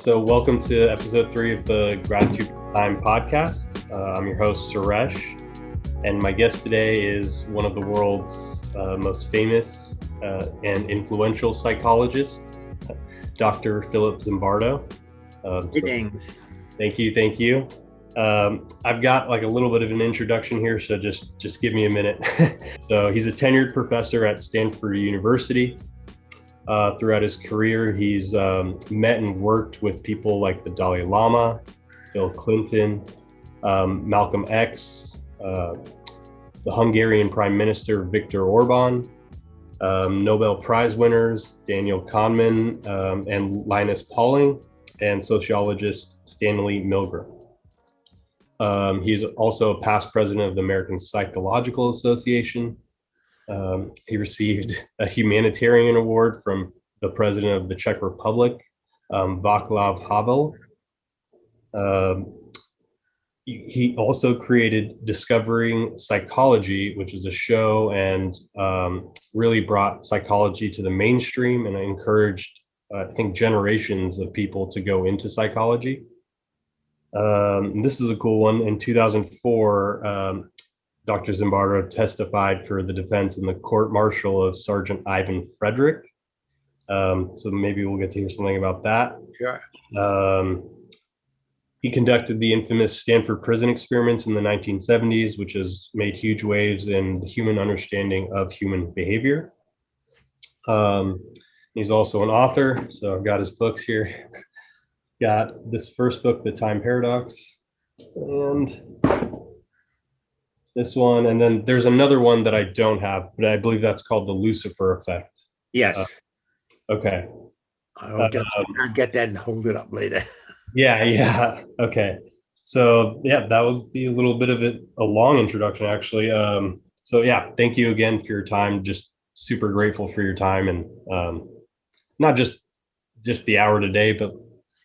So welcome to episode 3 of the Gratitude Time podcast. I'm your host, Suresh, and my guest today is one of the world's most famous and influential psychologists, Dr. Philip Zimbardo. Greetings. Thank you. I've got like a little bit of an introduction here, so just give me a minute. So he's a tenured professor at Stanford University. Throughout his career, he's met and worked with people like the Dalai Lama, Bill Clinton, Malcolm X, the Hungarian Prime Minister Viktor Orban, Nobel Prize winners Daniel Kahneman and Linus Pauling, and sociologist Stanley Milgram. He's also a past president of the American Psychological Association. He received a humanitarian award from the president of the Czech Republic, Václav Havel. He also created Discovering Psychology, which is a show, and really brought psychology to the mainstream and encouraged, I think, generations of people to go into psychology. This is a cool one. In 2004, Dr. Zimbardo testified for the defense in the court-martial of Sergeant Ivan Frederick. So maybe we'll get to hear something about that. Sure. He conducted the infamous Stanford Prison Experiments in the 1970s, which has made huge waves in the human understanding of human behavior. He's also an author, so I've got his books here. Got this first book, The Time Paradox, and this one, and then there's another one that I don't have, but I believe that's called The Lucifer Effect. Yes. Okay. I'll get that and hold it up later. Yeah. Okay. So yeah, that was a little bit of a long introduction, actually. So yeah, thank you again for your time. Just super grateful for your time, and not just the hour today, but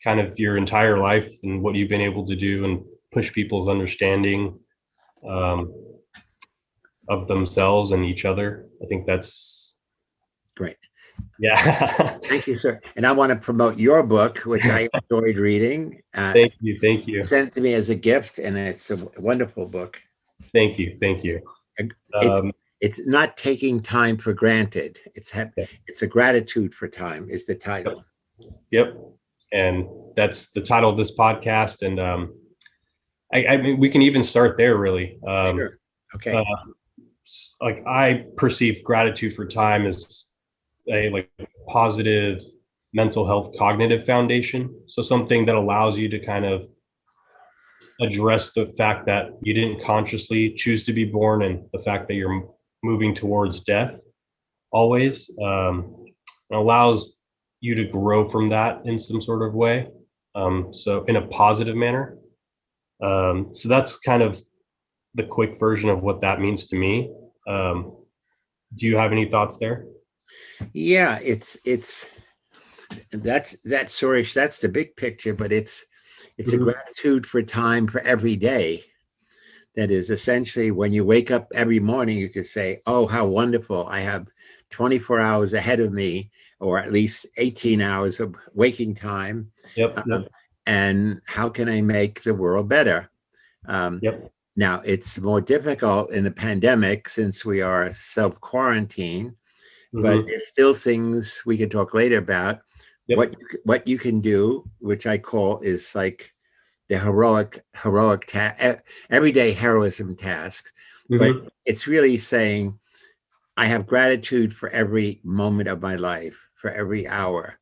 kind of your entire life and what you've been able to do and push people's understanding of themselves and each other. I think that's great. Yeah. Thank you, sir. And I want to promote your book, which I enjoyed reading. Thank you. Sent it to me as a gift, and it's a wonderful book. Thank you. It's not taking time for granted. It's a gratitude for time is the title. Yep. And that's the title of this podcast. And I mean, we can even start there, really. Sure. Okay. Like, I perceive gratitude for time as a positive mental health cognitive foundation. So something that allows you to kind of address the fact that you didn't consciously choose to be born, and the fact that you're moving towards death always. Allows you to grow from that in some sort of way. So in a positive manner. So that's kind of the quick version of what that means to me. Do you have any thoughts there? Yeah, that's Suresh, that's the big picture, but it's a gratitude for time for every day. That is essentially when you wake up every morning, you just say, oh, how wonderful. I have 24 hours ahead of me, or at least 18 hours of waking time. Yep. And how can I make the world better? Now, it's more difficult in the pandemic since we are self-quarantined, but there's still things we can talk later about. Yep. What you can do, which I call is like the heroic everyday heroism tasks. But it's really saying, I have gratitude for every moment of my life, for every hour.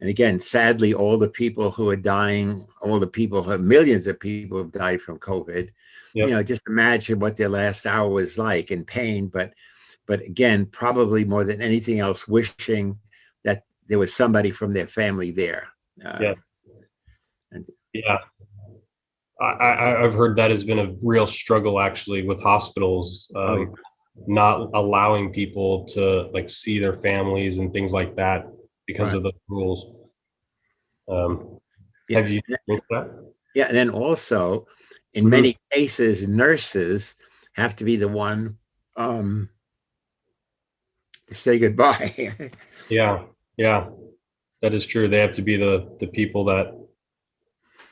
And again, sadly, all the people who are dying, millions of people have died from COVID. Yep. Just imagine what their last hour was like in pain. But again, probably more than anything else, wishing that there was somebody from their family there. I've heard that has been a real struggle, actually, with hospitals. Not allowing people to see their families and things like that because of the rules. Have you think that? Yeah, and then also, in many cases, nurses have to be the one to say goodbye. Yeah, that is true. They have to be the people that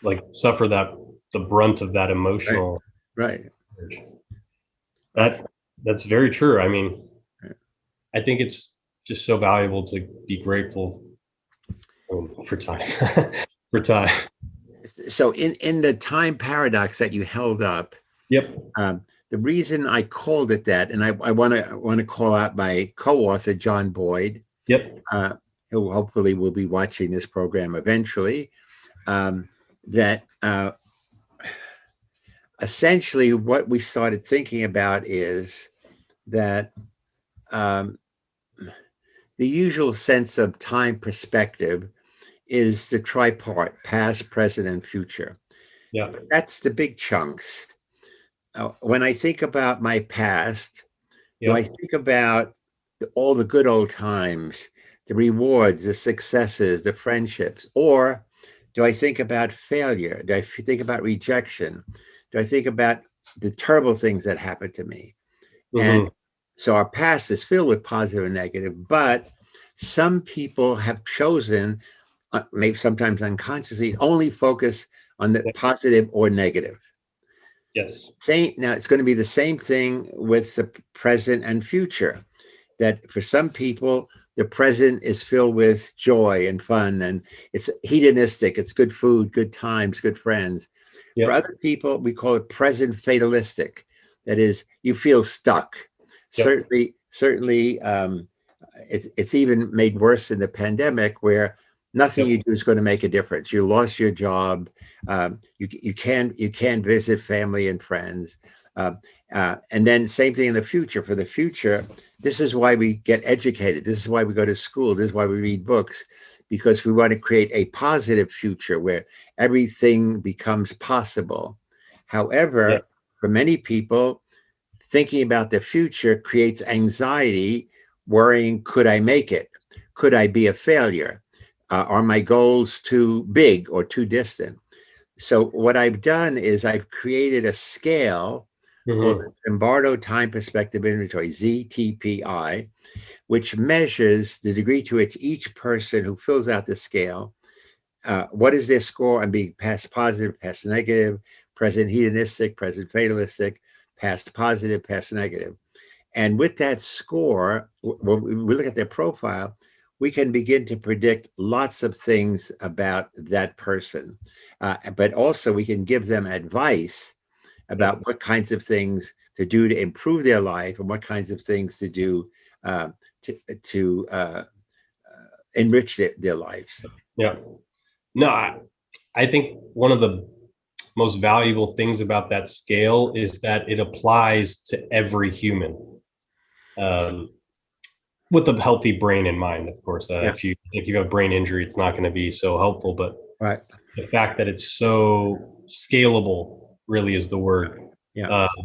like suffer the brunt of that emotional. Right. That's very true. I mean, I think it's just so valuable to be grateful for time. For time. So in the time paradox that you held up, Yep. The reason I called it that, and I want to call out my co-author John Boyd, Yep. who hopefully will be watching this program eventually. That essentially what we started thinking about is that the usual sense of time perspective is the tripart: past, present, and future. Yeah. That's the big chunks. When I think about my past, do I think about all the good old times, the rewards, the successes, the friendships, or do I think about failure? Do I think about rejection? Do I think about the terrible things that happened to me? And so our past is filled with positive and negative, but some people have chosen, maybe sometimes unconsciously, only focus on the positive or negative. Yes. Now it's going to be the same thing with the present and future. That for some people, the present is filled with joy and fun, and it's hedonistic. It's good food, good times, good friends. Yep. For other people, we call it present fatalistic. That is, you feel stuck. Yep. Certainly, it's even made worse in the pandemic, where nothing you do is going to make a difference. You lost your job. You can't visit family and friends. And then same thing in the future. For the future, this is why we get educated. This is why we go to school. This is why we read books, because we want to create a positive future where everything becomes possible. However, for many people, thinking about the future creates anxiety, worrying, could I make it? Could I be a failure? Are my goals too big or too distant? So what I've done is I've created a scale called the Zimbardo Time Perspective Inventory, ZTPI, which measures the degree to which each person who fills out the scale, what is their score on being past positive, past negative, present hedonistic, present fatalistic, past positive, past negative. And with that score, when we look at their profile, we can begin to predict lots of things about that person. But also we can give them advice about what kinds of things to do to improve their life and what kinds of things to do to enrich their lives. Yeah. No, I think one of the most valuable things about that scale is that it applies to every human, with a healthy brain in mind, of course. If you have a brain injury, it's not going to be so helpful. But the fact that it's so scalable really is the word.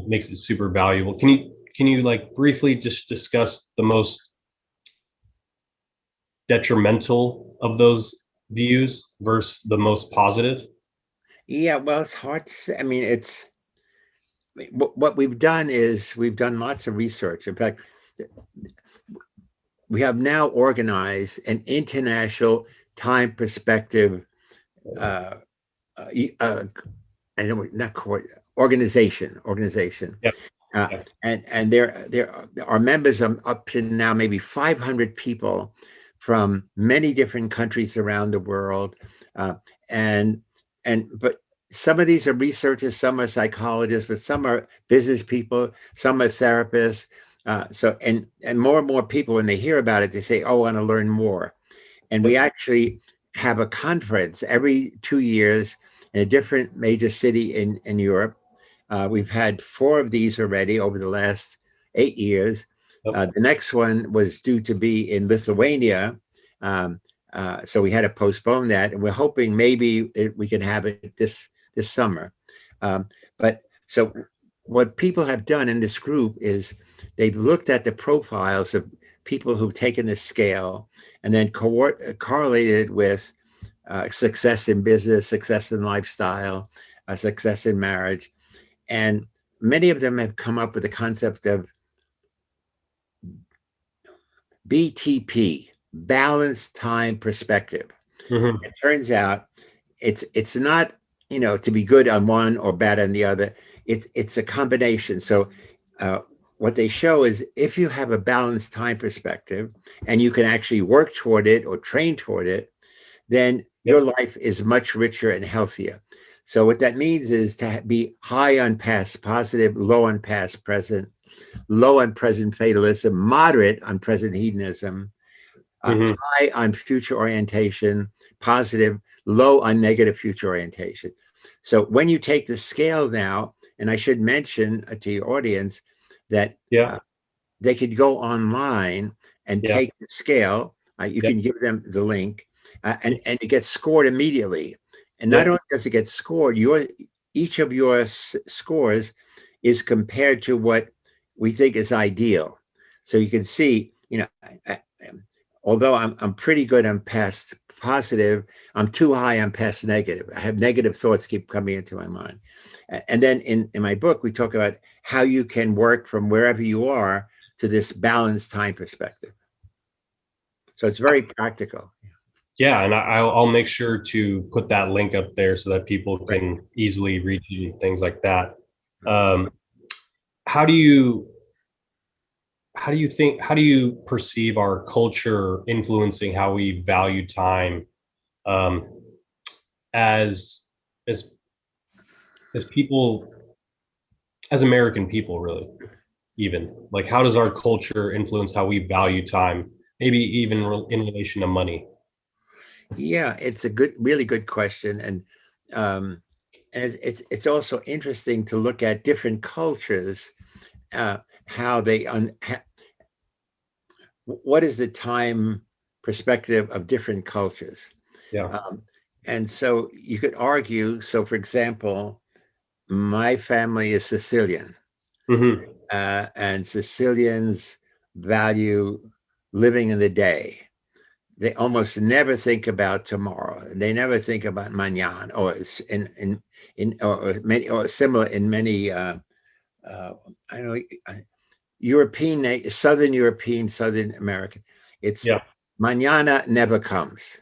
Makes it super valuable. Can you like briefly just discuss the most detrimental of those views versus the most positive? Yeah, well, it's hard to say. I mean, what we've done is we've done lots of research. In fact, we have now organized an international time perspective I know not organization. And there are members of up to now maybe 500 people from many different countries around the world, but some of these are researchers, some are psychologists, but some are business people, some are therapists. And more people, when they hear about it, they say, "Oh, I want to learn more." And we actually have a conference every 2 years in a different major city in Europe. We've had 4 of these already over the last 8 years. The next one was due to be in Lithuania. So we had to postpone that. And we're hoping maybe we can have it this summer. But so what people have done in this group is they've looked at the profiles of people who've taken this scale and then correlated with success in business, success in lifestyle, success in marriage. And many of them have come up with the concept of BTP, balanced time perspective. It turns out it's not to be good on one or bad on the other. It's a combination. So what they show is if you have a balanced time perspective and you can actually work toward it or train toward it, then your life is much richer and healthier. So what that means is to be high on past positive, low on past present, low on present fatalism, moderate on present hedonism, high on future orientation, positive, low on negative future orientation. So when you take the scale now, and I should mention to your audience that they could go online and take the scale. You can give them the link, and it gets scored immediately. And not only does it get scored, each of your scores is compared to what we think is ideal. So you can see, although I'm pretty good on past positive, I'm too high on past negative. I have negative thoughts keep coming into my mind. And then in my book, we talk about how you can work from wherever you are to this balanced time perspective. So it's very practical. Yeah, and I'll make sure to put that link up there so that people can easily reach you, things like that. How do you perceive our culture influencing how we value time as people, as American people, really? Even like, how does our culture influence how we value time, maybe even in relation to money? Yeah, it's a really good question, and it's also interesting to look at different cultures, how they what is the time perspective of different cultures. And so you could argue. So, for example, my family is Sicilian, and Sicilians value living in the day. They almost never think about tomorrow. They never think about mañana, or similar in many I don't know, Southern European, Southern American. It's mañana never comes.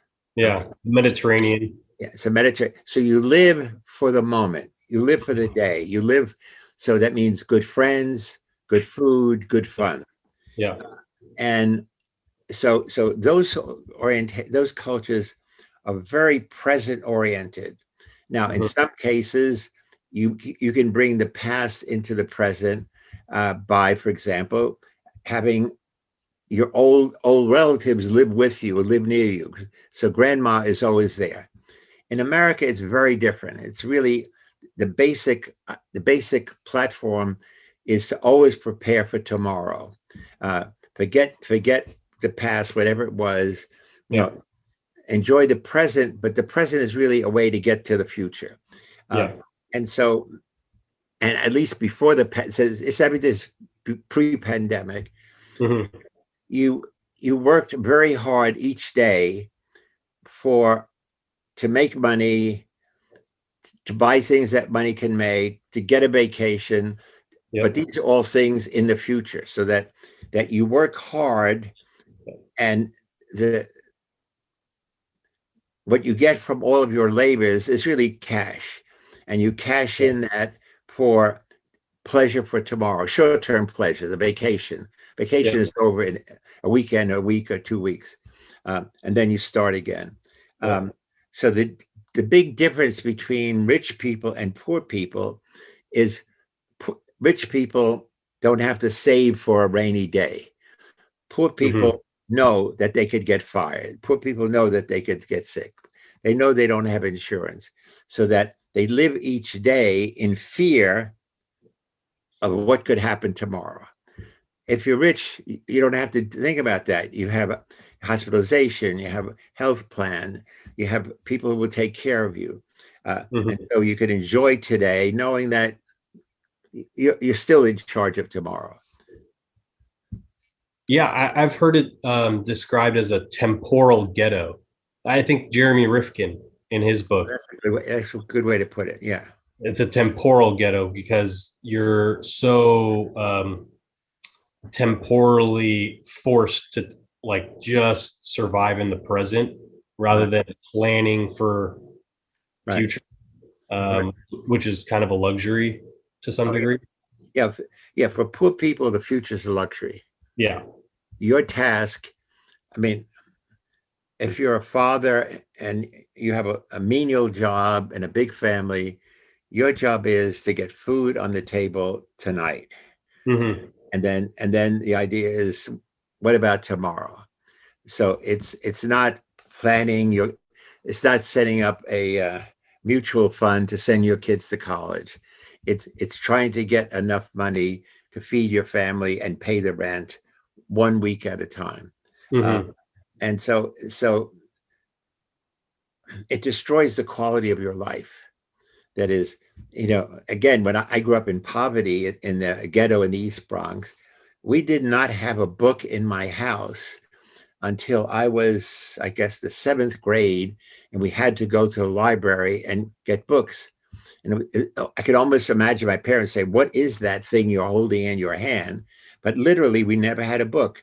Mediterranean. Yeah, so Mediterranean. So you live for the moment. You live for the day. You live. So that means good friends, good food, good fun. And so those cultures are very present oriented. Now, in some cases, you can bring the past into the present by, for example, having your old relatives live with you or live near you. So grandma is always there. In America, it's very different. It's really the basic platform is to always prepare for tomorrow. Forget the past, whatever it was. Enjoy the present, but the present is really a way to get to the future. And so, and at least before it's everything's pre-pandemic. You worked very hard each day to make money, to buy things that money can make, to get a vacation. But these are all things in the future, so that you work hard, and what you get from all of your labors is really cash, and you cash in that for pleasure for tomorrow, short-term pleasure, the vacation. Vacation is over in a weekend, a week or 2 weeks, and then you start again. So the big difference between rich people and poor people is rich people don't have to save for a rainy day. Poor people know that they could get fired. Poor people know that they could get sick. They know they don't have insurance, so that they live each day in fear of what could happen tomorrow. If you're rich, you don't have to think about that. You have hospitalization, you have a health plan, you have people who will take care of you. And so you can enjoy today knowing that you're still in charge of tomorrow. Yeah, I've heard it described as a temporal ghetto. I think Jeremy Rifkin in his book. That's a good way to put it. Yeah. It's a temporal ghetto because you're so temporally forced to like just survive in the present rather than planning for future. which is kind of a luxury to some degree. Yeah, yeah. For poor people, the future is a luxury. Yeah. Your task, I mean, if you're a father and you have a menial job and a big family, your job is to get food on the table tonight. Mm-hmm. And then the idea is, what about tomorrow? So it's not planning your, it's not setting up a mutual fund to send your kids to college. It's trying to get enough money to feed your family and pay the rent 1 week at a time. Mm-hmm. And so it destroys the quality of your life. That is, again, when I grew up in poverty in the ghetto in the East Bronx, we did not have a book in my house until I was, I guess, the seventh grade, and we had to go to the library and get books. And I could almost imagine my parents say, "What is that thing you're holding in your hand?" But literally, we never had a book.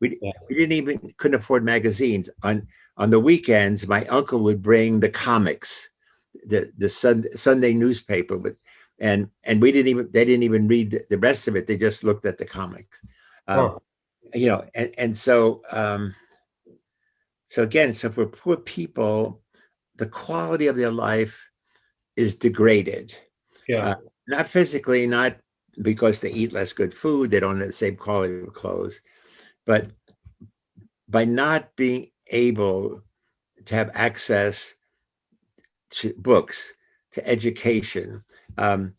We didn't even couldn't afford magazines. On the weekends, my uncle would bring the comics, the Sunday newspaper with, and they didn't even read the rest of it. They just looked at the comics. Huh. And so again, so for poor people, the quality of their life is degraded. Yeah. Not physically, not because they eat less good food, they don't have the same quality of clothes, but by not being able to have access to books, to education, um,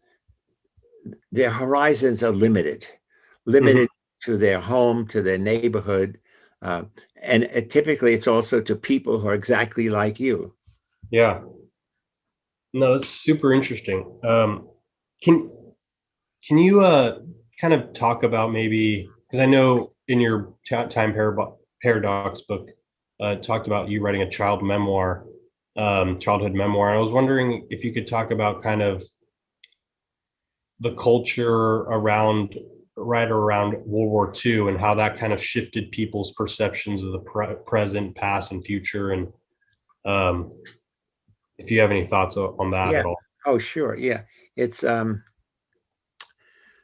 their horizons are limited to their home, to their neighborhood. Uh, and typically it's also to people who are exactly like you. Yeah. No, that's super interesting. Can can you kind of talk about maybe, because I know in your paradox book, it talked about you writing a childhood memoir. I was wondering if you could talk about kind of the culture right around World War II and how that kind of shifted people's perceptions of the present, past, and future, and um, if you have any thoughts on that Yeah. at all. Oh, sure. Yeah. It's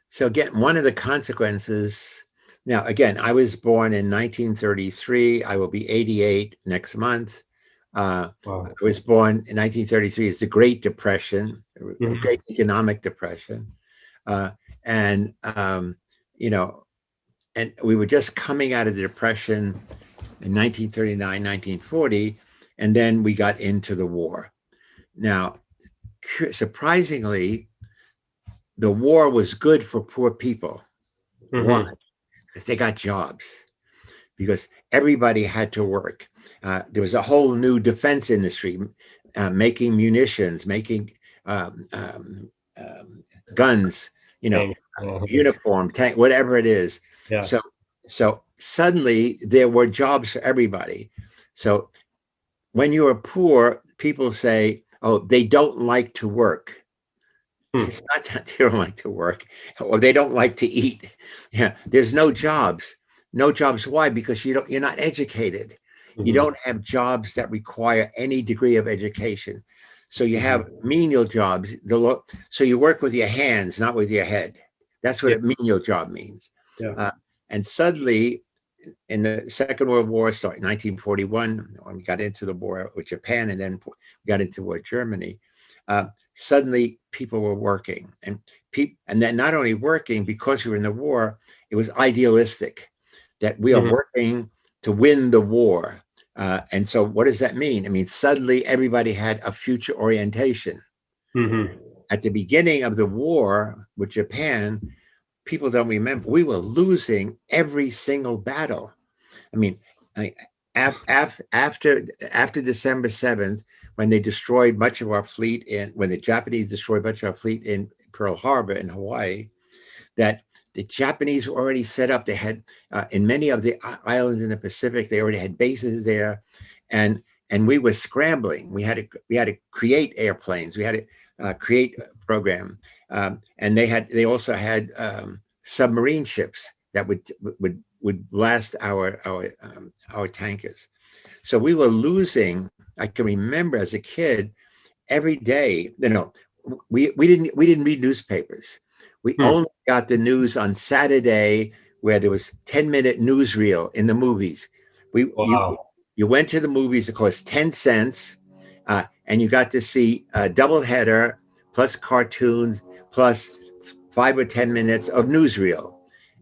so again, one of the consequences. Now, again, I was born in 1933. I will be 88 next month. Wow. I was born in 1933. It's the Great Depression, the Mhm. Great Economic Depression, uh, and you know, and we were just coming out of the Depression in 1939, 1940, and then we got into the war. Now, surprisingly, the war was good for poor people. Why? Mhm. Because they got jobs. Because everybody had to work. There was a whole new defense industry, making munitions, making um, um, um, guns, Dang. Yeah. uniform, tank, whatever it is. Yeah. So, so suddenly there were jobs for everybody. So when you are poor, people say, "Oh, they don't like to work." Hmm. It's not that they don't like to work or they don't like to eat. Yeah, there's no jobs. No jobs. Why? Because you're not educated. You Mhm. don't have jobs that require any degree of education. So you have Mhm. menial jobs. So you work with your hands, not with your head. That's what Yeah. a menial job means. Yeah. Uh, and suddenly, in the Second World War, started 1941, when we got into the war with Japan, and then we got into war with Germany. Uh, Suddenly, people were working, and then not only working because we were in the war, it was idealistic that we are Mhm. working to win the war. And so, what does that mean? I mean, suddenly everybody had a future orientation. Mhm. At the beginning of the war with Japan, people don't remember we were losing every single battle. I mean, I, after December 7th, when they destroyed much of our fleet when the Japanese destroyed much of our fleet in Pearl Harbor in Hawaii, that the Japanese were already set up. They had in many of the islands in the Pacific, they already had bases there, and we were scrambling. We had to create airplanes. We had to create a program, and they also had submarine ships that would blast our tankers. So we were losing. I can remember as a kid every day, we didn't read newspapers. We only got the news on Saturday, where there was 10-minute newsreel in the movies. Wow. You went to the movies, it cost 10 cents, and you got to see a double header plus cartoons plus 5 or 10 minutes of newsreel.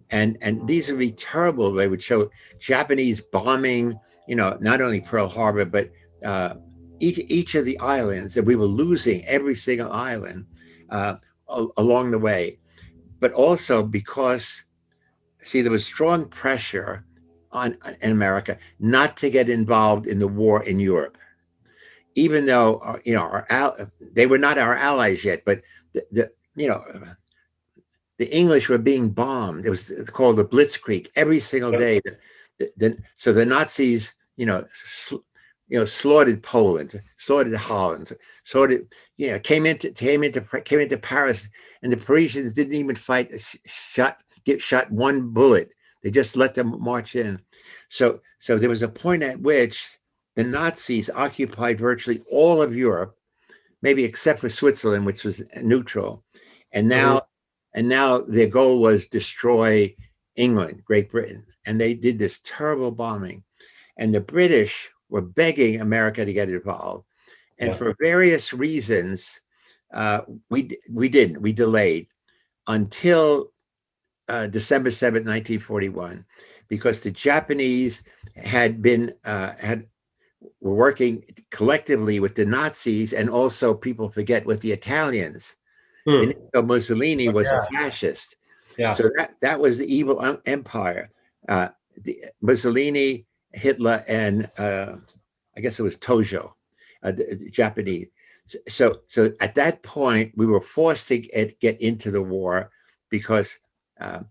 And these would be terrible. They would show Japanese bombing, not only Pearl Harbor, but each of the islands, and we were losing every single island along the way. But also because, see, there was strong pressure in America not to get involved in the war in Europe, even though they were not our allies yet, but the English were being bombed. It was called the Blitzkrieg every single day. So the Nazis, slaughtered Poland, slaughtered Holland, slaughtered, came into Paris, and the Parisians didn't even get shot one bullet. They just let them march in. So there was a point at which the Nazis occupied virtually all of Europe, maybe except for Switzerland, which was neutral. And now their goal was destroy England, Great Britain. And they did this terrible bombing. And the British were begging America to get involved. And for various reasons, we didn't. We delayed until December 7th, 1941, because the Japanese were working collectively with the Nazis, and also, people forget, with the Italians. Benito Mussolini was a fascist. So that was the evil empire. Mussolini, Hitler, and I guess it was Tojo, the Japanese. So at that point, we were forced to get into the war because not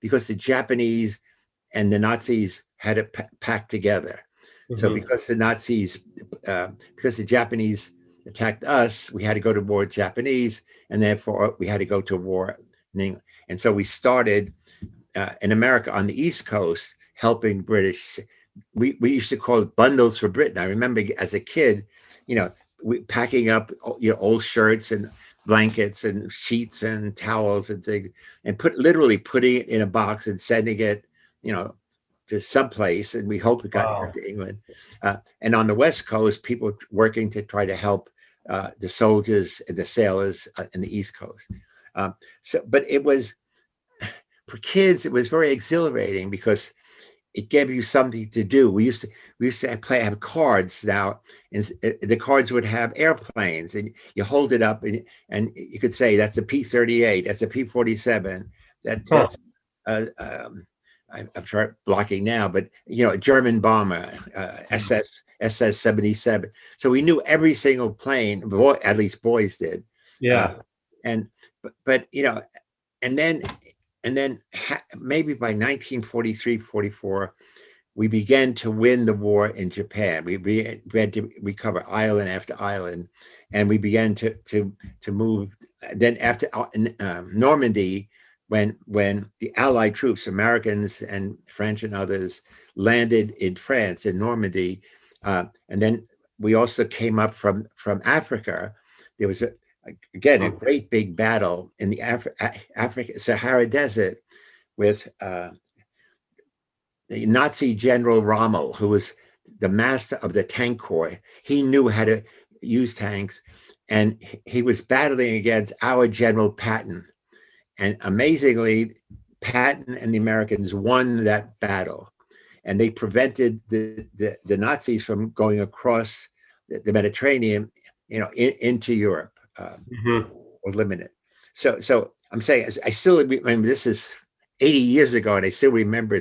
because the Japanese and the Nazis had a pact together. So because the Japanese attacked us, we had to go to war with Japanese, and therefore we had to go to war in England. And so we started in America on the East Coast, helping British. We used to call it bundles for Britain. I remember as a kid, packing up old shirts and blankets and sheets and towels and things, and literally putting it in a box and sending it, to someplace, and we hope it got to England. And on the West Coast, people working to try to help the soldiers and the sailors in the East Coast. But it was, for kids, it was very exhilarating because it gave you something to do. We used to have cards now, and the cards would have airplanes, and you hold it up, and you could say that's a P-38, that's a P-47, that's I'm sure blocking now, but a German bomber, SS-77. So we knew every single plane, at least boys did. And then maybe by 1943, 44, we began to win the war in Japan. We had to recover island after island, and we began to move. Then after Normandy, when the Allied troops, Americans and French and others, landed in France, in Normandy, and then we also came up from Africa. There was a great big battle in the Africa Sahara Desert with the Nazi General Rommel, who was the master of the tank corps. He knew how to use tanks, and he was battling against our General Patton. And amazingly, Patton and the Americans won that battle, and they prevented the Nazis from going across the Mediterranean, into Europe, or limited. So I'm saying, I still remember, this is 80 years ago, and I still remember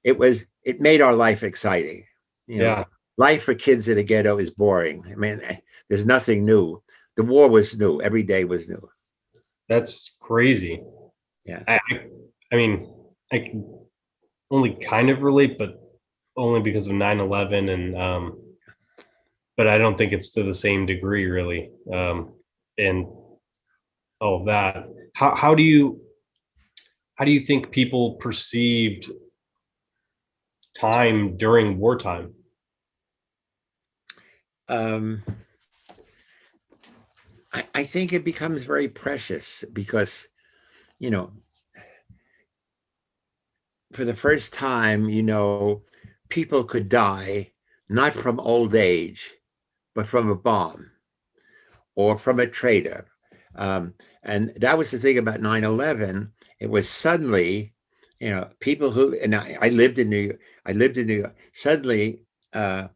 it made our life exciting. Life for kids in a ghetto is boring. I mean, there's nothing new. The war was new. Every day was new. That's crazy. Yeah. I mean, I can only kind of relate, but only because of 9/11, and but I don't think it's to the same degree, really. And all of that. How do you think people perceived time during wartime? um, I think it becomes very precious because, you know, for the first time, people could die not from old age, but from a bomb or from a traitor. And that was the thing about 9/11. It was suddenly, people who, and I lived in New York, suddenly uh,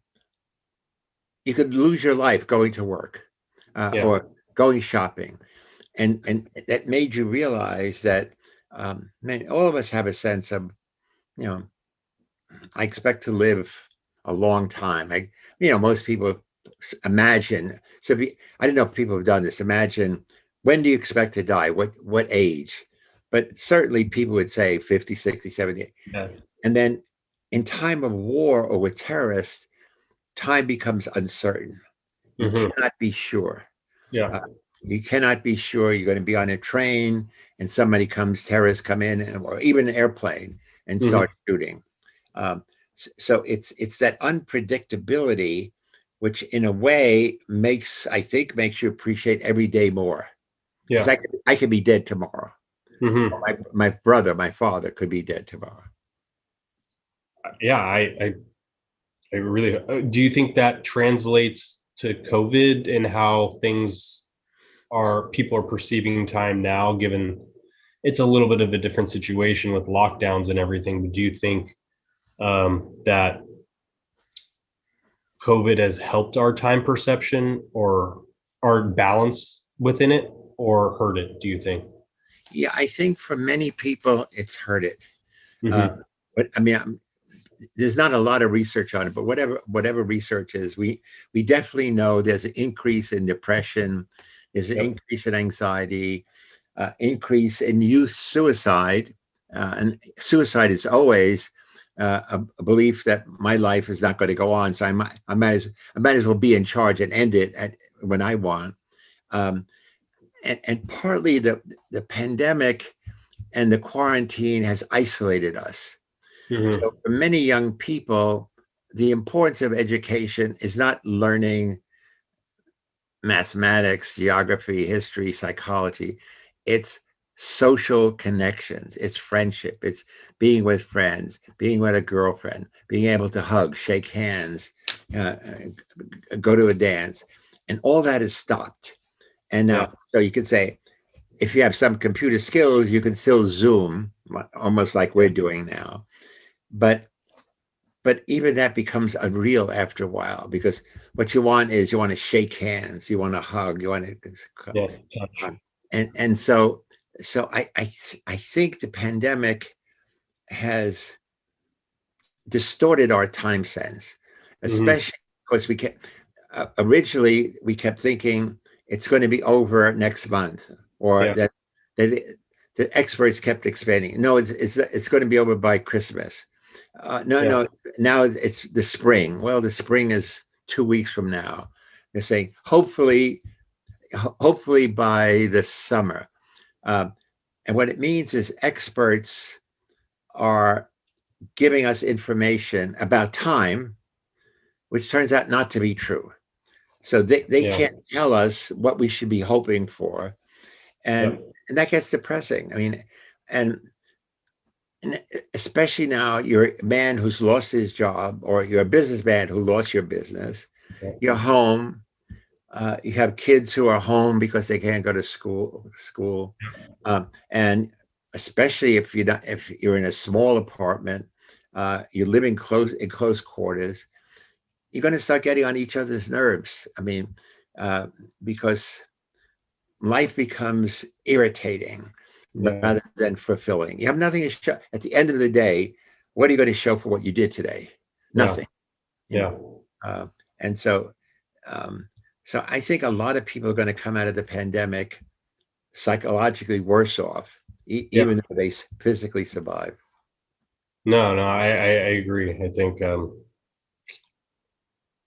you could lose your life going to work or going shopping. And that made you realize that, man, all of us have a sense of, you know, I expect to live a long time. Most people imagine. I don't know if people have done this. Imagine, when do you expect to die? What age? But certainly people would say 50, 60, 70. Yeah. And then in time of war or with terrorists, time becomes uncertain. You cannot be sure. Yeah. You cannot be sure. You're going to be on a train and terrorists come in, or even an airplane, and start shooting. So it's that unpredictability, which in a way makes you appreciate every day more. Yeah. Because I could be dead tomorrow. My brother, my father could be dead tomorrow. Yeah, I really. Do you think that translates to COVID and how people are perceiving time now, given it's a little bit of a different situation with lockdowns and everything? But do you think that COVID has helped our time perception or our balance within it, or hurt it, do you think? Yeah, I think for many people it's hurt it. But I mean, there's not a lot of research on it, but whatever research is, we definitely know there's an increase in depression, there's an increase in anxiety, increase in youth suicide, and suicide is always a belief that my life is not going to go on, so I might as well be in charge and end it when I want. And partly the pandemic and the quarantine has isolated us. So for many young people, the importance of education is not learning mathematics, geography, history, psychology. It's social connections. It's friendship. It's being with friends, being with a girlfriend, being able to hug, shake hands, go to a dance. And all that is stopped. And now, so you could say, if you have some computer skills, you can still Zoom, almost like we're doing now. But even that becomes unreal after a while, because what you want to shake hands, you want to hug, you want to touch. And so I think the pandemic has distorted our time sense, especially because originally we kept thinking it's going to be over next month, or that the experts kept expanding. No, it's going to be over by Christmas. No. Now it's the spring. Well, the spring is 2 weeks from now. They're saying hopefully by the summer. And what it means is experts are giving us information about time, which turns out not to be true. So they can't tell us what we should be hoping for. And that gets depressing. I mean, and especially now, you're a man who's lost his job, or you're a businessman who lost your business. You're home. You have kids who are home because they can't go to school. And especially if you're in a small apartment, you're living in close quarters, you're going to start getting on each other's nerves. I mean, because life becomes irritating rather than fulfilling. You have nothing to show. At the end of the day, what are you going to show for what you did today? Nothing. And so I think a lot of people are going to come out of the pandemic psychologically worse off, even though they physically survive. No, I agree. I think,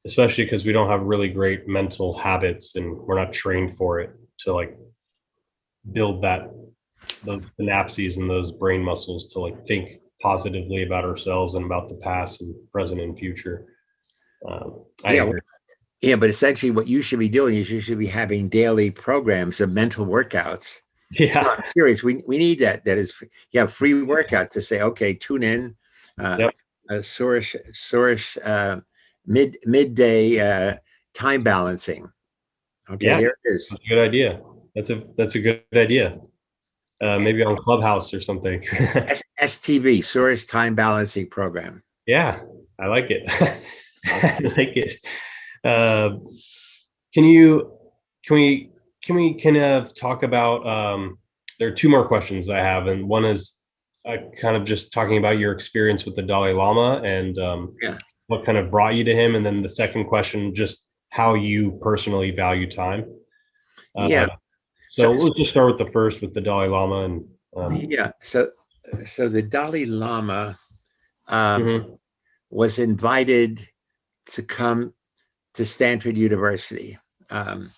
especially because we don't have really great mental habits and we're not trained for it to like build those synapses and those brain muscles to like think positively about ourselves and about the past and present and future. I agree. Yeah, but essentially what you should be doing is you should be having daily programs of mental workouts. Yeah. No, I'm serious. We need that. That is, free workout to say, okay, tune in. Yep. Suresh midday time balancing. Okay, Yeah. there it is. That's a good idea. That's a good idea. Maybe on Clubhouse or something. STV, Suresh Time Balancing Program. Yeah, I like it. I like it. Uh, can you can we kind of talk about there are two more questions I have, and one is kind of just talking about your experience with the Dalai Lama and Yeah. what kind of brought you to him, and then the second question, just how you personally value time. Yeah. So, So let's just start with the first, with the Dalai Lama, and yeah. So the Dalai Lama mhm. was invited to come to Stanford University, um,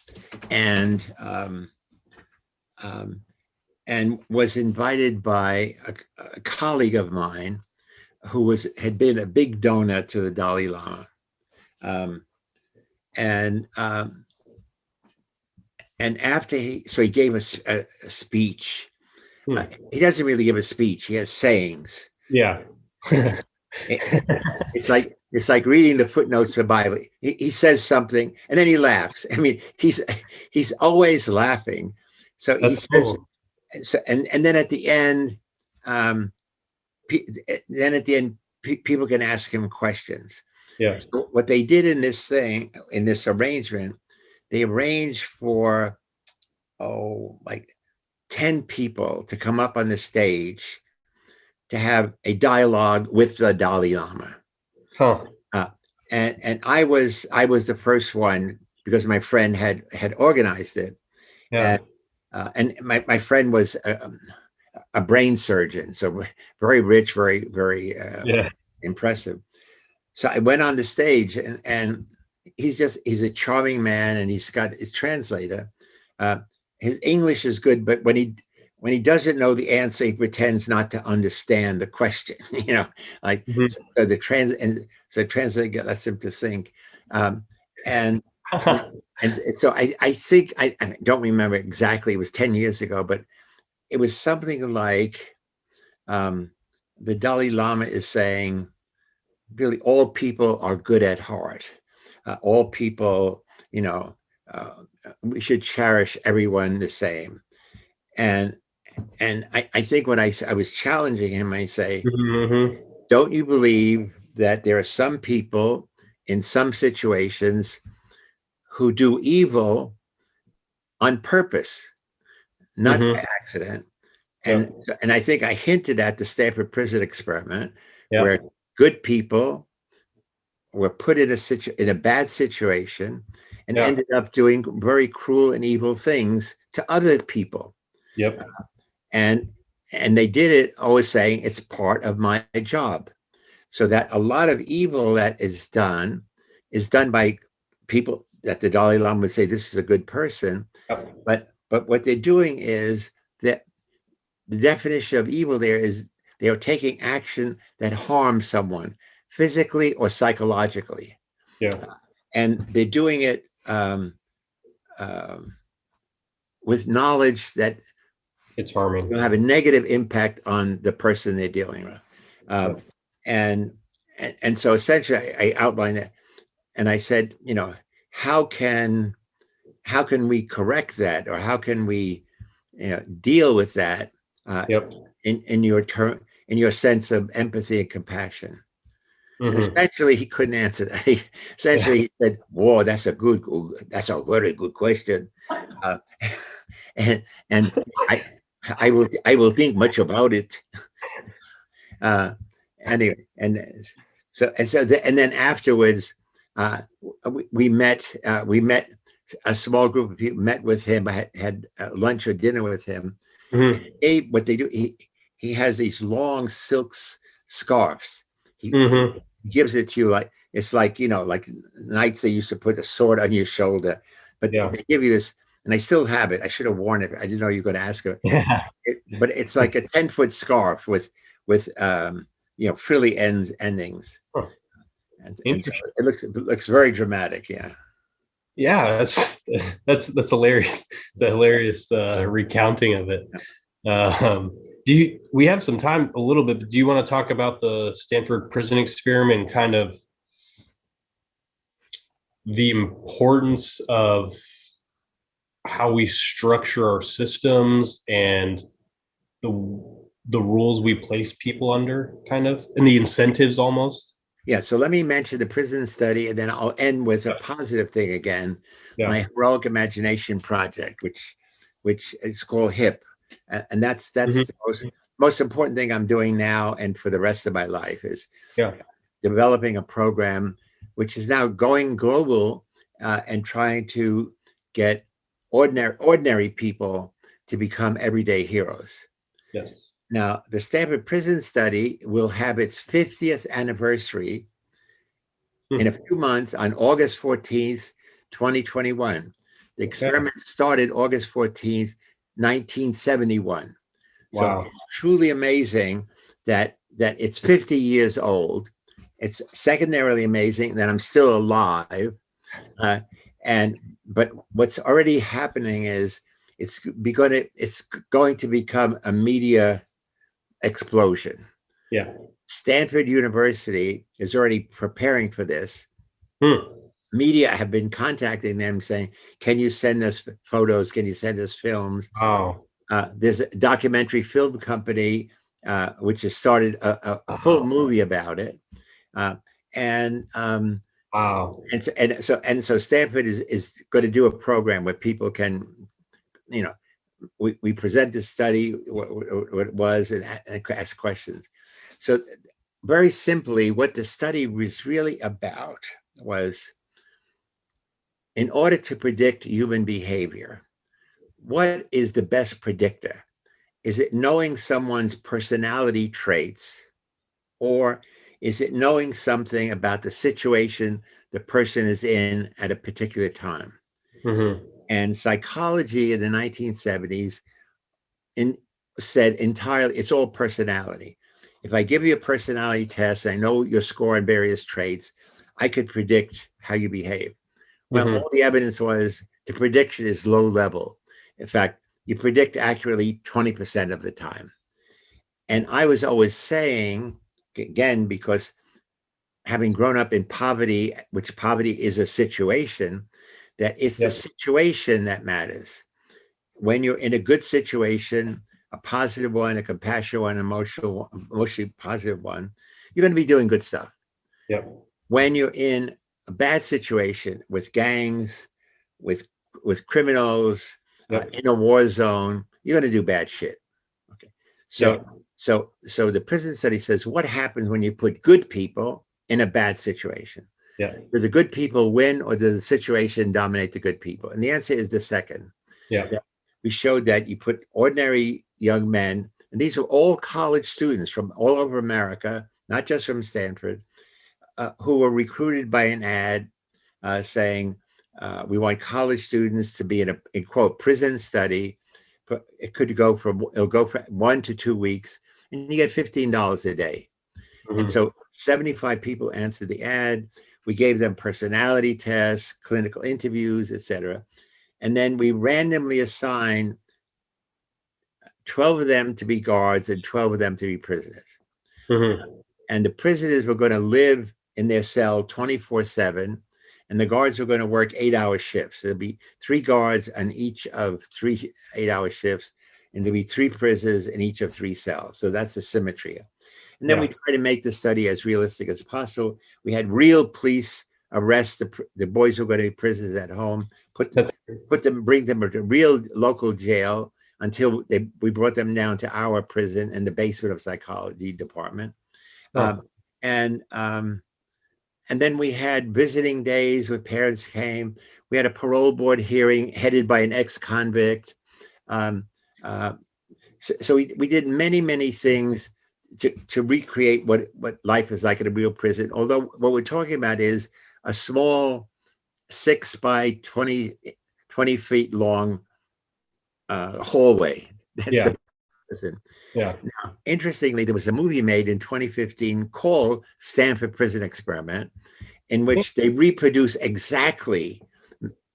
and um, um, and was invited by a colleague of mine who had been a big donor to the Dalai Lama, um, and um, and after he gave us a speech. Hmm. He doesn't really give a speech. He has sayings. Yeah. It's like reading the footnotes of the Bible. He says something and then he laughs. I mean, he's always laughing. So he That's says, cool. so, and then at the end, um, people can ask him questions. Yeah. So what they did in this arrangement, they arranged for like 10 people to come up on the stage to have a dialogue with the Dalai Lama. Huh. Uh, and I was the first one because my friend had organized it, Yeah. and my friend was a brain surgeon, so very rich, very Yeah. impressive. So I went on the stage, and he's a charming man, and he's got his translator. Uh, his English is good, but when he doesn't know the answer, he pretends not to understand the question. Like Mhm. so the translator lets him to think, and and so I think I don't remember exactly. It was 10 years ago, but it was something like um, the Dalai Lama is saying, really, all people are good at heart. All people, uh, we should cherish everyone the same. And I think when I was challenging him, I say, Mhm. don't you believe that there are some people in some situations who do evil on purpose, not by Mhm. accident? And Yep. and I think I hinted at the Stanford Prison Experiment, where Yep. good people were put in a bad situation and Yeah. ended up doing very cruel and evil things to other people. Yep. And they did it always saying it's part of my job. So that a lot of evil that is done by people that the Dalai Lama would say this is a good person. Yep. But what they're doing is that the definition of evil there is they are taking action that harms someone physically or psychologically. Yeah. And they're doing it um, with knowledge that It's harming. will have a negative impact on the person they're dealing with. Um, Yep. and so essentially I outlined that, and I said, how can we correct that, or how can we deal with that uh, Yep. in your in your sense of empathy and compassion? And Mhm. essentially, he couldn't answer that. Yeah. He said, "Whoa, that's a very good question," uh, and I I will think much about it. Uh, anyway, and then afterwards, we met a small group of people met with him. I had lunch or dinner with him. Mhm. What they do, he has these long silk scarves. He Mhm. gives it to you like it's like like knights they used to put a sword on your shoulder, but Yeah. they give you this, and I still have it. I should have worn it. I didn't know you were going to ask it. Yeah. But it's like a 10-foot scarf with frilly endings, Huh. and so it looks very dramatic. Yeah. Yeah, that's hilarious. It's a hilarious recounting of it. We have some time a little bit, but do you want to talk about the Stanford Prison Experiment and kind of the importance of how we structure our systems and the rules we place people under, kind of, and the incentives almost? Yeah, so let me mention the prison study, and then I'll end with a positive thing again. Yeah. My heroic imagination project, which is called HIP, and that's the most important thing I'm doing now and for the rest of my life is developing a program which is now going global and trying to get ordinary people to become everyday heroes. Yes. Now, the Stanford Prison Study will have its 50th anniversary in a few months on August 14th, 2021. The experiment started August 14th, 1971. Wow. So it's truly amazing that it's 50 years old. It's secondarily amazing that I'm still alive. But what's already happening is it's going to become a media explosion. Yeah. Stanford University is already preparing for this. Media have been contacting them saying, can you send us photos? Can you send us films? Wow. There's a documentary film company which has started a full movie about it. Wow. And so Stanford is going to do a program where people can, we present this study, what it was, and ask questions. So very simply, what the study was really about was, in order to predict human behavior, what is the best predictor? Is it knowing someone's personality traits, or is it knowing something about the situation the person is in at a particular time? And psychology in the 1970s said entirely, it's all personality. If I give you a personality test, I know your score on various traits, I could predict how you behave. Well, all the evidence was the prediction is low level. In fact, you predict accurately 20% of the time. And I was always saying, again, because having grown up in poverty, which poverty is a situation, that it's the situation that matters. When you're in a good situation, a positive one, a compassionate one, emotionally positive one, you're going to be doing good stuff. When you're in a bad situation with gangs, with criminals, in a war zone, you're going to do bad shit. Okay. So the prison study says, what happens when you put good people in a bad situation? Do the good people win, or does the situation dominate the good people? And the answer is the second. We showed that you put ordinary young men, and these are all college students from all over America, not just from Stanford, who were recruited by an ad saying, we want college students to be in a quote prison study. It'll go for 1 to 2 weeks, and you get $15 a day. And so 75 people answered the ad. We gave them personality tests, clinical interviews, etc. And then we randomly assigned 12 of them to be guards and 12 of them to be prisoners. And the prisoners were going to live in their cell 24/7. And the guards were going to work 8-hour shifts. There'll be 3 guards on each of 3 8-hour shifts, and there'll be 3 prisoners in each of 3 cells. So that's the symmetry. And then we try to make the study as realistic as possible. We had real police arrest the boys who are going to be prisoners at home, bring them to real local jail until we brought them down to our prison in the basement of psychology department. And then we had visiting days where parents came. We had a parole board hearing headed by an ex-convict. So we did many things to recreate what life is like in a real prison. Although what we're talking about is a small 6 by 20 feet long hallway. That's the prison. Now, interestingly, there was a movie made in 2015 called Stanford Prison Experiment, in which they reproduce exactly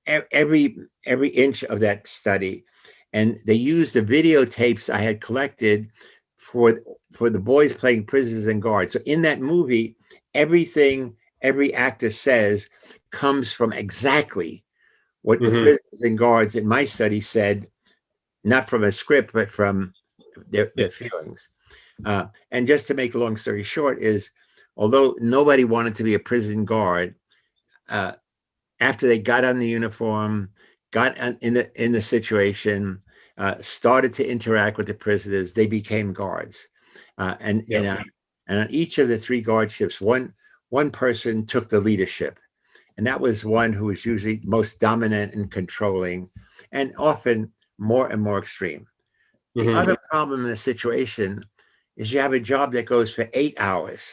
every inch of that study, and they used the videotapes I had collected for the boys playing prisoners and guards. So in that movie, everything every actor says comes from exactly what the prisoners and guards in my study said, not from a script, but from their feelings. And just to make a long story short is, although nobody wanted to be a prison guard, after they got on the uniform, got in the situation, started to interact with the prisoners, they became guards. And on each of the 3 guard shifts, one person took the leadership. And that was one who was usually most dominant and controlling, and often more and more extreme. The other problem in the situation is you have a job that goes for 8 hours.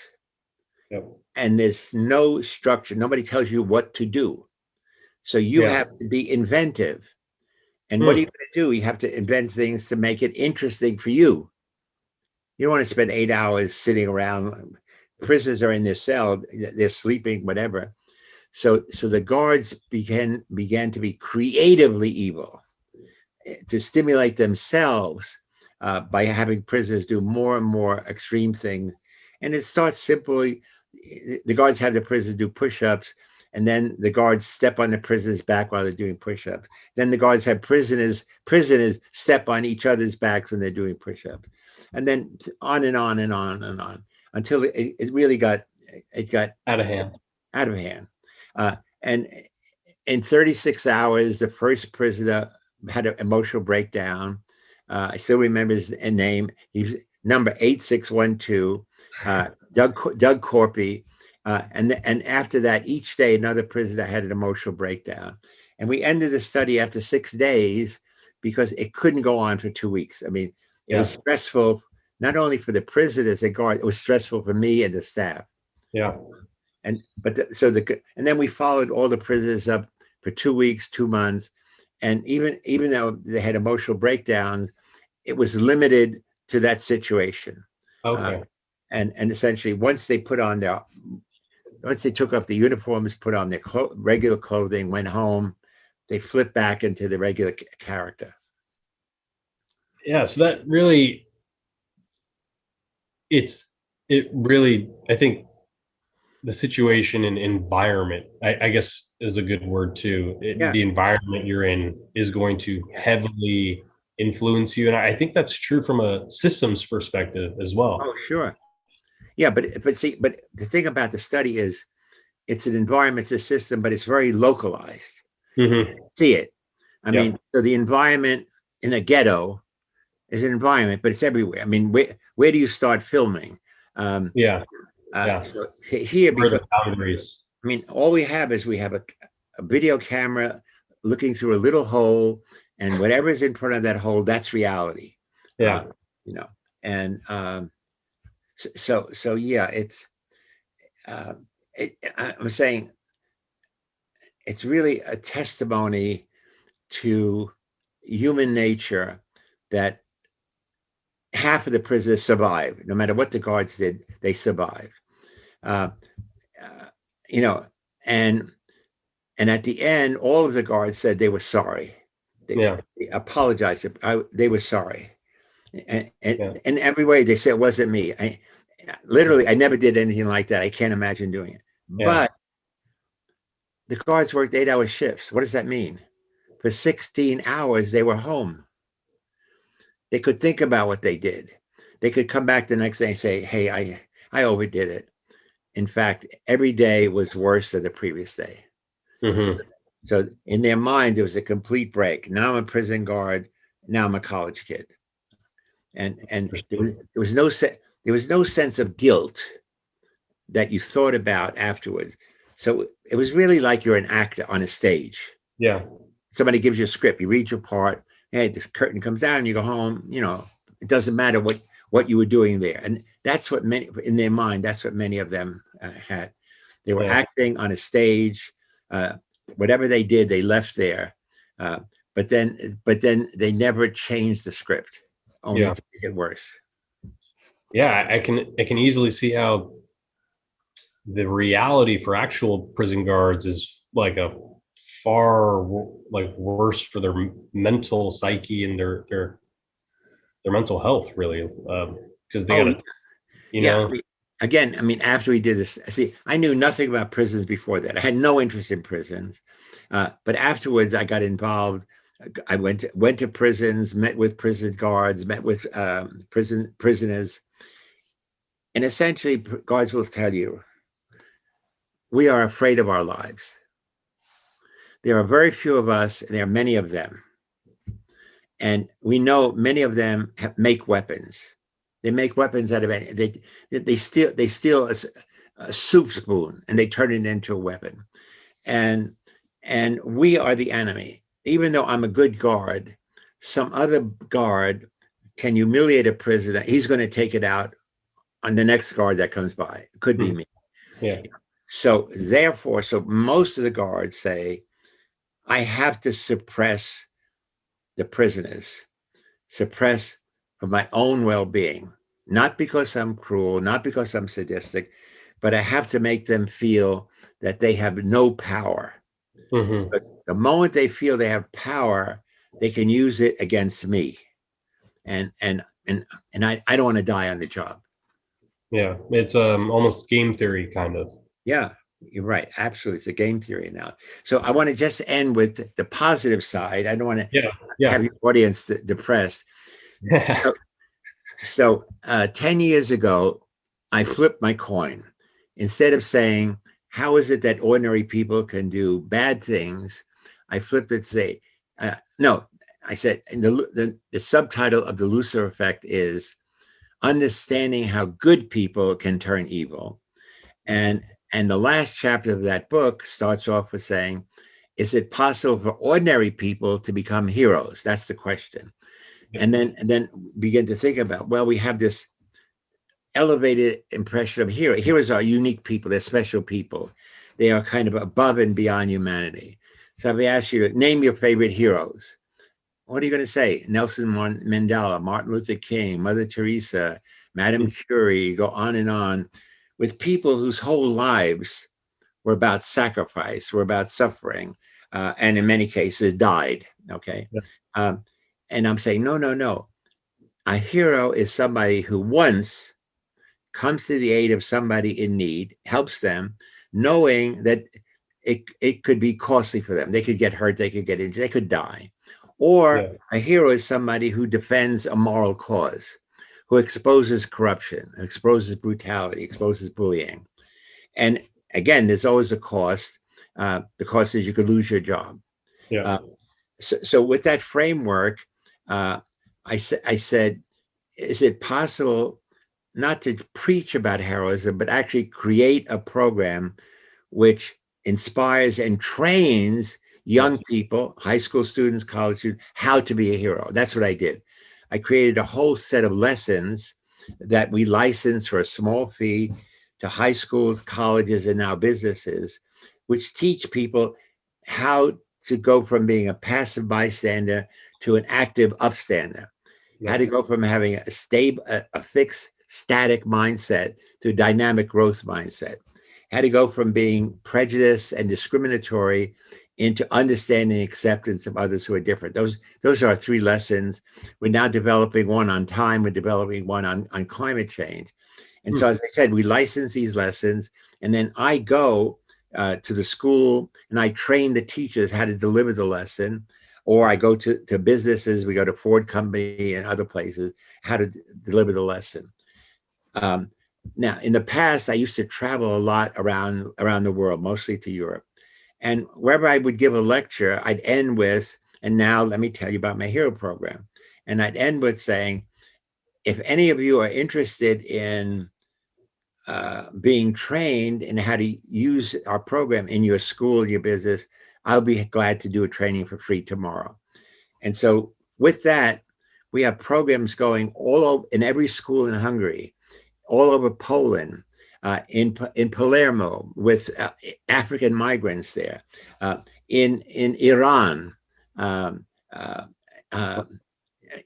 And there's no structure. Nobody tells you what to do. So you have to be inventive. And what are you going to do? You have to invent things to make it interesting for you. You don't want to spend 8 hours sitting around. Prisoners are in their cell, they're sleeping, whatever. So the guards began to be creatively evil, to stimulate themselves by having prisoners do more and more extreme things. And it starts simply, the guards have the prisoners do push-ups, and then the guards step on the prisoners' back while they're doing push-ups. Then the guards have prisoners step on each other's backs when they're doing push-ups. And then on and on and on and on, until it really got out of hand. And in 36 hours, the first prisoner had an emotional breakdown. I still remember his name. He's number 8612, Doug Corpy. And after that, each day, another prisoner had an emotional breakdown. And we ended the study after 6 days because it couldn't go on for 2 weeks. I mean, it was stressful, not only for the prisoners and guard, it was stressful for me and the staff. And then we followed all the prisoners up for 2 weeks, 2 months. And even though they had emotional breakdowns, it was limited to that situation. And essentially, once they took off the uniforms, put on their regular clothing, went home, they flipped back into the regular character. Yeah, so that really, I think the situation and environment, I guess is a good word too. The environment you're in is going to heavily influence you. And I think that's true from a systems perspective as well. Oh, sure. Yeah, but the thing about the study is it's an environment, it's a system, but it's very localized. See it. I mean, so the environment in a ghetto is an environment, but it's everywhere. I mean, where do you start filming? So here, where are the boundaries? I mean, all we have is a video camera looking through a little hole, and whatever's in front of that hole, that's reality. And so yeah, it's I'm saying it's really a testimony to human nature that half of the prisoners survived. No matter what the guards did, they survived. And at the end, all of the guards said they were sorry. They apologized. They were sorry. And in every way, they said it wasn't me. I never did anything like that. I can't imagine doing it. But the guards worked 8-hour shifts. What does that mean? For 16 hours, they were home. They could think about what they did. They could come back the next day and say, hey, I overdid it. In fact, every day was worse than the previous day. So in their minds, it was a complete break. Now I'm a prison guard. Now I'm a college kid. And there was no sense of guilt that you thought about afterwards. So it was really like you're an actor on a stage. Somebody gives you a script, you read your part. Hey, this curtain comes down, you go home. It doesn't matter what you were doing there. And that's what in their mind, that's what many of them had. They were acting on a stage. Whatever they did, they left there. But then they never changed the script, only to make it worse. I can easily see how the reality for actual prison guards is like a far like worse for their mental psyche and their mental health, really, because they Oh, gotta, you yeah. know. Again, I mean, after we did this, see, I knew nothing about prisons before that. I had no interest in prisons, but afterwards, I got involved. I went to prisons, met with prison guards, met with prisoners, and essentially, guards will tell you, we are afraid of our lives. There are very few of us, and there are many of them, and we know many of them make weapons. They make weapons out of it. They steal a soup spoon and they turn it into a weapon. And we are the enemy. Even though I'm a good guard, some other guard can humiliate a prisoner. He's going to take it out on the next guard that comes by. It could be me. Yeah. So therefore, so most of the guards say, I have to suppress the prisoners, suppress for my own well-being, not because I'm cruel, not because I'm sadistic, but I have to make them feel that they have no power. Mm-hmm. But the moment they feel they have power, they can use it against me. And I don't want to die on the job. Yeah, it's almost game theory kind of. Yeah, you're right. Absolutely. It's a game theory now. So I want to just end with the positive side. I don't want to Yeah, yeah. have your audience depressed. So 10 years ago, I flipped my coin. Instead of saying, how is it that ordinary people can do bad things? I flipped it to say, no, I said, the subtitle of the Lucifer effect is understanding how good people can turn evil. And the last chapter of that book starts off with saying, is it possible for ordinary people to become heroes? That's the question. And then begin to think about, well, we have this elevated impression of hero. Heroes are unique people. They're special people. They are kind of above and beyond humanity. So if I ask you to name your favorite heroes, what are you going to say? Nelson Mandela, Martin Luther King, Mother Teresa, Madame Curie, go on, with people whose whole lives were about sacrifice, were about suffering, and in many cases died, okay? Yeah. And I'm saying, no. A hero is somebody who once comes to the aid of somebody in need, helps them, knowing that it could be costly for them. They could get hurt, they could get injured, they could die. Or a hero is somebody who defends a moral cause, who exposes corruption, exposes brutality, exposes bullying. And again, there's always a cost. The cost is you could lose your job. Yeah. So with that framework, I said, is it possible not to preach about heroism, but actually create a program which inspires and trains young people, high school students, college students, how to be a hero? That's what I did. I created a whole set of lessons that we license for a small fee to high schools, colleges, and now businesses, which teach people how to go from being a passive bystander to an active upstander. How to go from having a stable, a fixed, static mindset to a dynamic growth mindset. How to go from being prejudiced and discriminatory into understanding and acceptance of others who are different. Those are our three lessons. We're now developing one on time. We're developing one on climate change. And so, as I said, we license these lessons, and then I go to the school and I train the teachers how to deliver the lesson. Or I go to businesses, we go to Ford Company and other places, how to deliver the lesson. Now, in the past, I used to travel a lot around the world, mostly to Europe. And wherever I would give a lecture, I'd end with, and now let me tell you about my hero program. And I'd end with saying, if any of you are interested in being trained in how to use our program in your school, your business, I'll be glad to do a training for free tomorrow. And so with that, we have programs going all over in every school in Hungary, all over Poland, in Palermo with African migrants there, in Iran,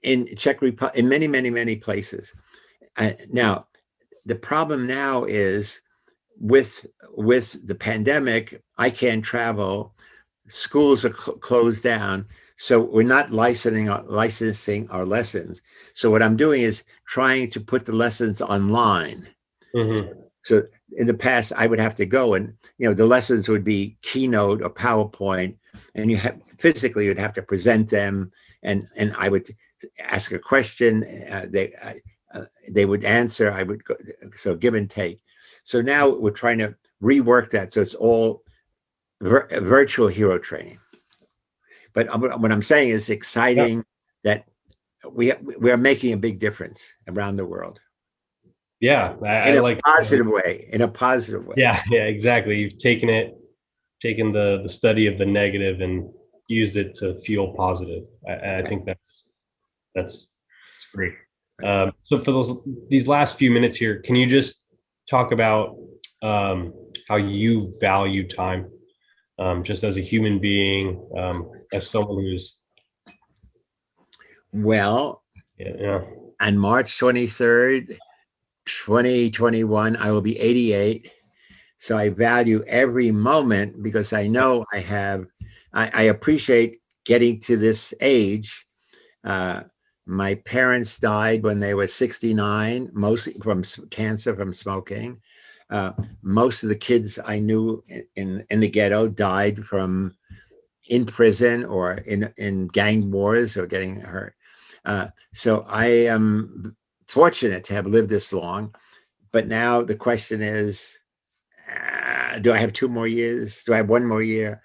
in Czech Republic, in many places. Now, the problem now is with the pandemic, I can't travel. schools are closed down, so we're not licensing our lessons. So what I'm doing is trying to put the lessons online. Mm-hmm. So in the past, I would have to go, and the lessons would be Keynote or PowerPoint, and physically you'd have to present them, and I would ask a question. They would answer. I would go, so give and take. So now we're trying to rework that so it's all virtual hero training. But what I'm saying is exciting that we are making a big difference around the world. Yeah, I In a like positive way. In a positive way. Yeah, exactly. You've taken the study of the negative and used it to feel positive. I think that's great. So for these last few minutes here, can you just talk about how you value time, just as a human being, as someone who's on March 23rd, 2021, I will be 88. So I value every moment because I know I appreciate getting to this age. My parents died when they were 69, mostly from cancer from smoking. Most of the kids I knew in the ghetto died from in prison or in gang wars or getting hurt. So I am fortunate to have lived this long. But now the question is, do I have 2 more years? Do I have 1 more year?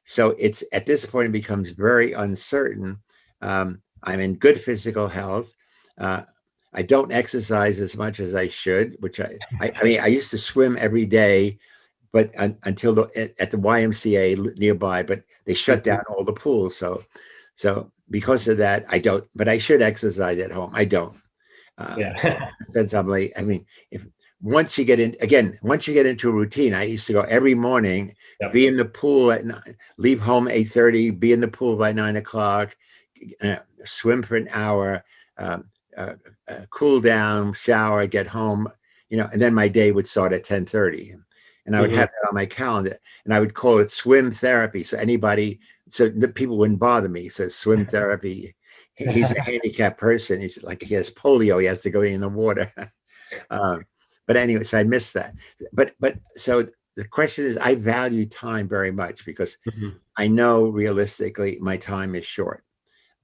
So it's at this point, it becomes very uncertain. I'm in good physical health. I don't exercise as much as I should, which I mean, I used to swim every day, but until at the YMCA nearby, but they shut down all the pools. So because of that, I don't, but I should exercise at home. I don't. Since I'm late, I mean, once you get into a routine, I used to go every morning, be in the pool at 9, leave home 8:30, be in the pool by 9 o'clock, swim for an hour, cool down, shower, get home, and then my day would start at 10:30. And I would have that on my calendar, and I would call it swim therapy. So people wouldn't bother me. So swim therapy. He's a handicapped person. He's like, he has polio. He has to go in the water. But anyway, so I missed that. But so the question is, I value time very much because I know realistically my time is short.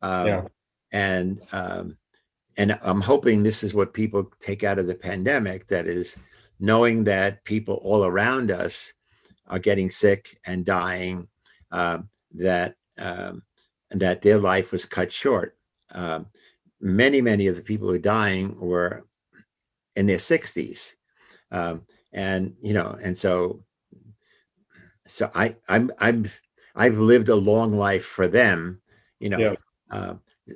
And I'm hoping this is what people take out of the pandemic. That is, knowing that people all around us are getting sick and dying, that their life was cut short. Many of the people who are dying were in their 60s, and so I've lived a long life for them,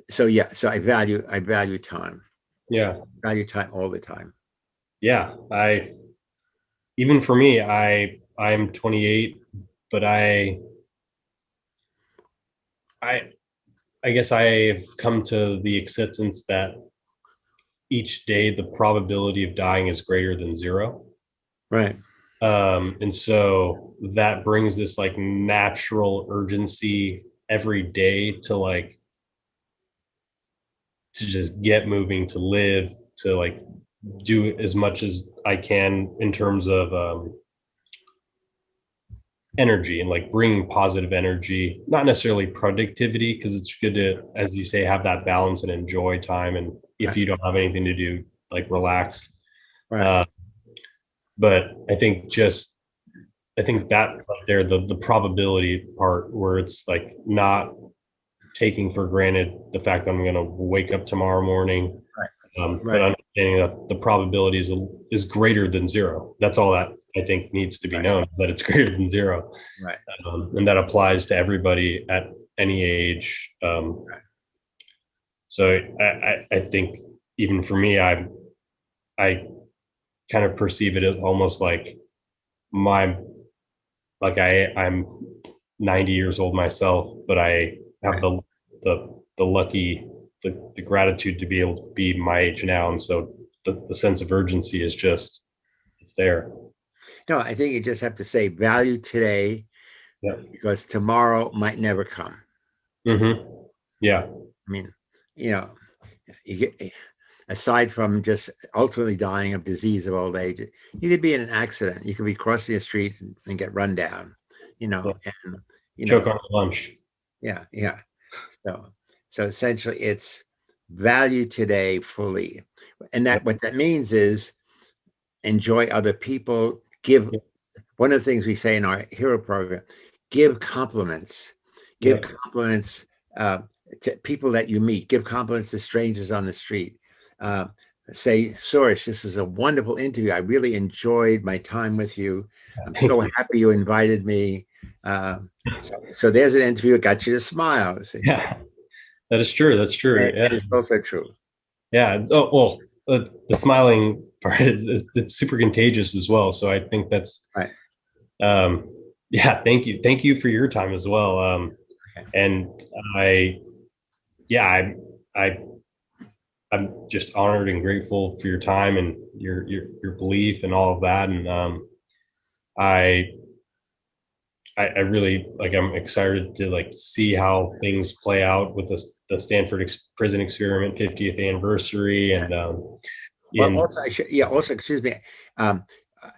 so I value time. Value time all the time. Even for me, I'm 28, but I guess I've come to the acceptance that each day the probability of dying is greater than 0. Right. And so that brings this like natural urgency every day to just get moving, to live, to like do as much as I can in terms of energy and like bringing positive energy, not necessarily productivity, because it's good to, as you say, have that balance and enjoy time. And if you don't have anything to do, like relax. But I think that right there, the probability part where it's like not taking for granted the fact that I'm going to wake up tomorrow morning, but understanding that the probability is greater than 0. That's all that I think needs to be known, that it's greater than 0. And that applies to everybody at any age. So I think even for me, I kind of perceive it as almost like I'm 90 years old myself, but I have the gratitude to be able to be my age now. And so the sense of urgency is just, it's there. No, I think you just have to say value today, because tomorrow might never come. Yeah. I mean, you know, you get, aside from just ultimately dying of disease of old age, you could be in an accident. You could be crossing the street and get run down, and choke on lunch. Yeah. So essentially, it's value today fully, and that what that means is enjoy other people. Give one of the things we say in our hero program: give compliments. Give compliments to people that you meet. Give compliments to strangers on the street. Say, Suresh, this is a wonderful interview. I really enjoyed my time with you. I'm so happy you invited me. So there's an interview that got you to smile. See? Yeah, that is true. That's true. It is also true. Yeah. Oh, well, the smiling part is it's super contagious as well. So I think that's right. Yeah. Thank you for your time as well. And I'm just honored and grateful for your time and your belief and all of that. And I really I'm excited to see how things play out with the Stanford Prison Experiment 50th anniversary. And also, excuse me.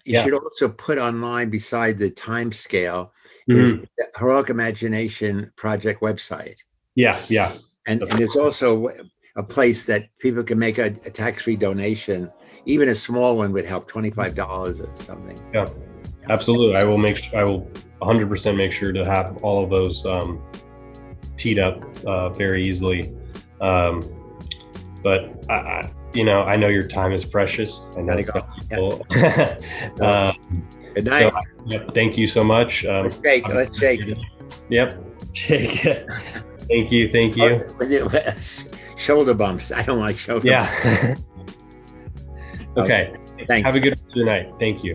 You should also put online, beside the time scale, is the Heroic Imagination Project website. Yeah. And there's also a place that people can make a tax-free donation. Even a small one would help, $25 or something. Yeah, absolutely. I will 100% make sure to have all of those teed up very easily. But I know your time is precious. I know it's valuable. Good night. So, thank you so much. Let's shake. Yep. Shake. Thank you. Shoulder bumps. I don't like shoulder bumps. Okay. Thanks. Have a good night. Thank you.